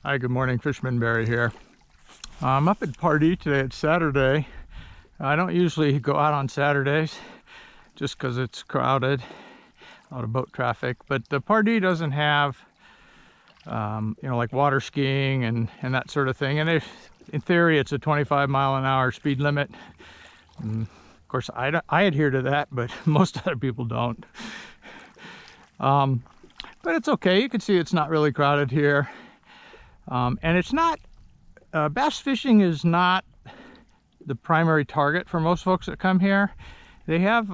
Hi, good morning. Fisherman Barry here. I'm up at Pardee today. It's Saturday. I don't usually go out on Saturdays just because it's crowded, a lot of boat traffic. But the Pardee doesn't have, like water skiing and that sort of thing. And in theory, it's a 25-mile-an-hour speed limit. And of course, I adhere to that, but most other people don't. But it's okay. You can see it's not really crowded here. And it's not, bass fishing is not the primary target for most folks that come here. They have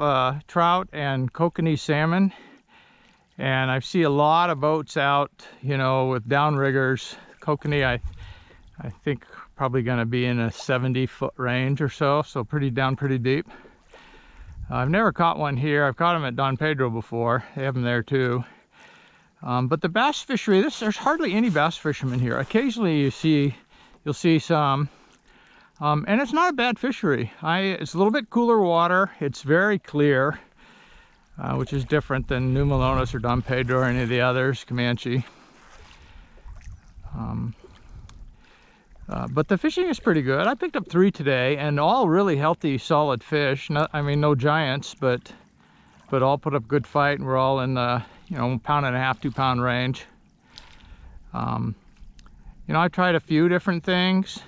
trout and kokanee salmon, and I see a lot of boats out, with downriggers. Kokanee, I think probably going to be in a 70-foot range or so, so pretty deep. I've never caught one here. I've caught them at Don Pedro before. They have them there too. But the bass fishery, there's hardly any bass fishermen here. Occasionally you'll see some, and it's not a bad fishery. It's a little bit cooler water. It's very clear, which is different than New Melones or Don Pedro or any of the others, Comanche. But the fishing is pretty good. I picked up 3 today, and all really healthy, solid fish. No giants, but all put up good fight, and we're all in the 1.5 pound, 2 pound range. I tried a few different things.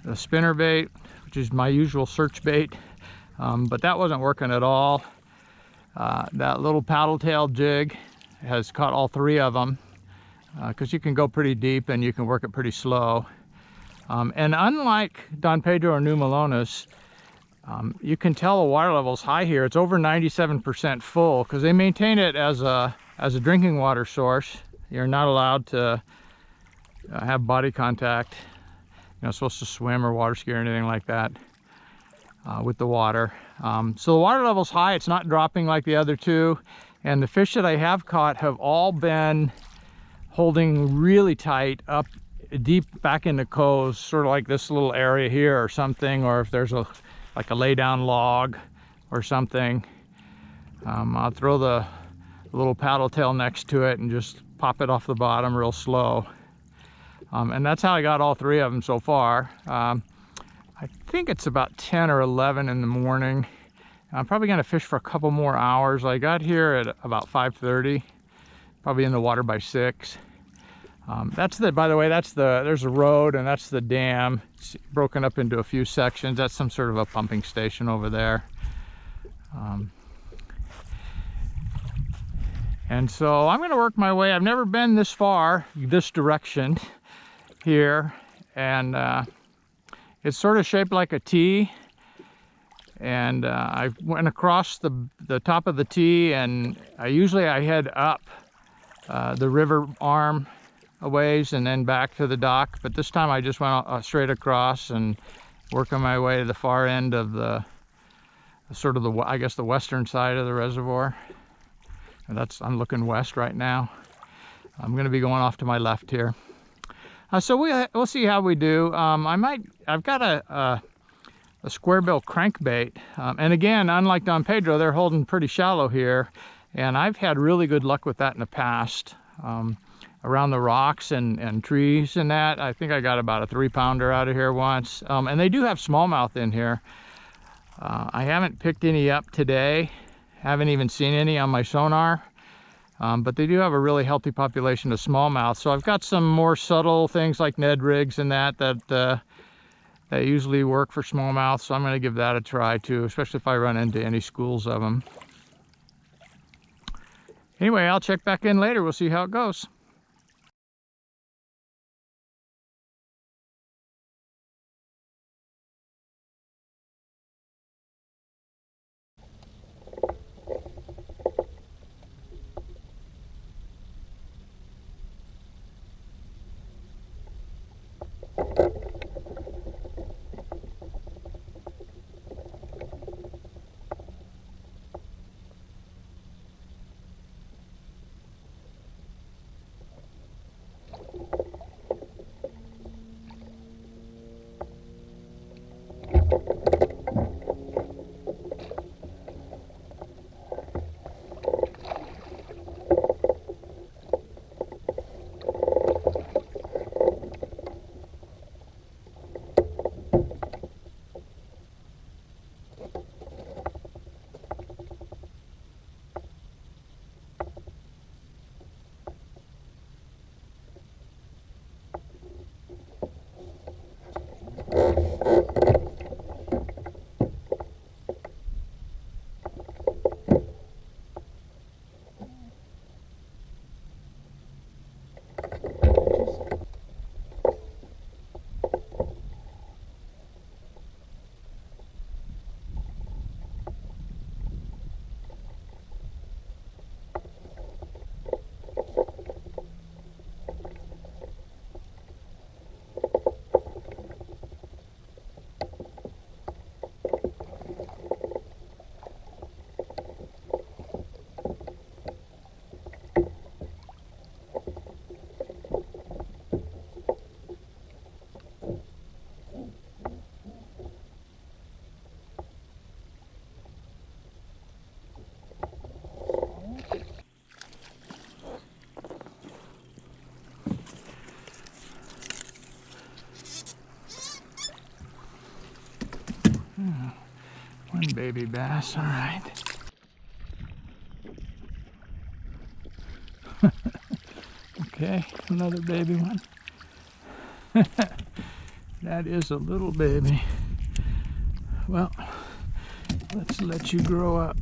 The spinner bait, which is my usual search bait, but that wasn't working at all. That little paddle tail jig has caught all 3 of them, because you can go pretty deep and you can work it pretty slow. And unlike Don Pedro or New Melones, you can tell the water level's high here. It's over 97% full because they maintain it as a drinking water source. You're not allowed to have body contact. You're not supposed to swim or water ski or anything like that with the water. So the water level's high. It's not dropping like the other 2. And the fish that I have caught have all been holding really tight up deep back in the coves, sort of like this little area here or something, or if there's like a laydown log or something. I'll throw the little paddle tail next to it and just pop it off the bottom real slow. And that's how I got all 3 of them so far. I think it's about 10 or 11 in the morning. I'm probably going to fish for a couple more hours. I got here at about 5:30, probably in the water by 6. By the way, there's a road, and that's the dam. It's broken up into a few sections. That's some sort of a pumping station over there. And so I'm going to work my way. I've never been this far, this direction here, and it's sort of shaped like a T. And I went across the top of the T, and usually I head up the river arm a ways and then back to the dock, but this time I just went straight across and working my way to the far end of the I guess the western side of the reservoir. And I'm looking west right now. I'm going to be going off to my left here. So we'll see how we do. I've got a squarebill crankbait, and again, unlike Don Pedro, they're holding pretty shallow here, and I've had really good luck with that in the past. Around the rocks and trees and that. I think I got about a 3-pounder out of here once. And they do have smallmouth in here. I haven't picked any up today. Haven't even seen any on my sonar. But they do have a really healthy population of smallmouth. So I've got some more subtle things like Ned rigs and that usually work for smallmouth. So I'm going to give that a try too, especially if I run into any schools of them. Anyway, I'll check back in later. We'll see how it goes. One baby bass, all right. Okay, another baby one. That is a little baby. Well, let's let you grow up.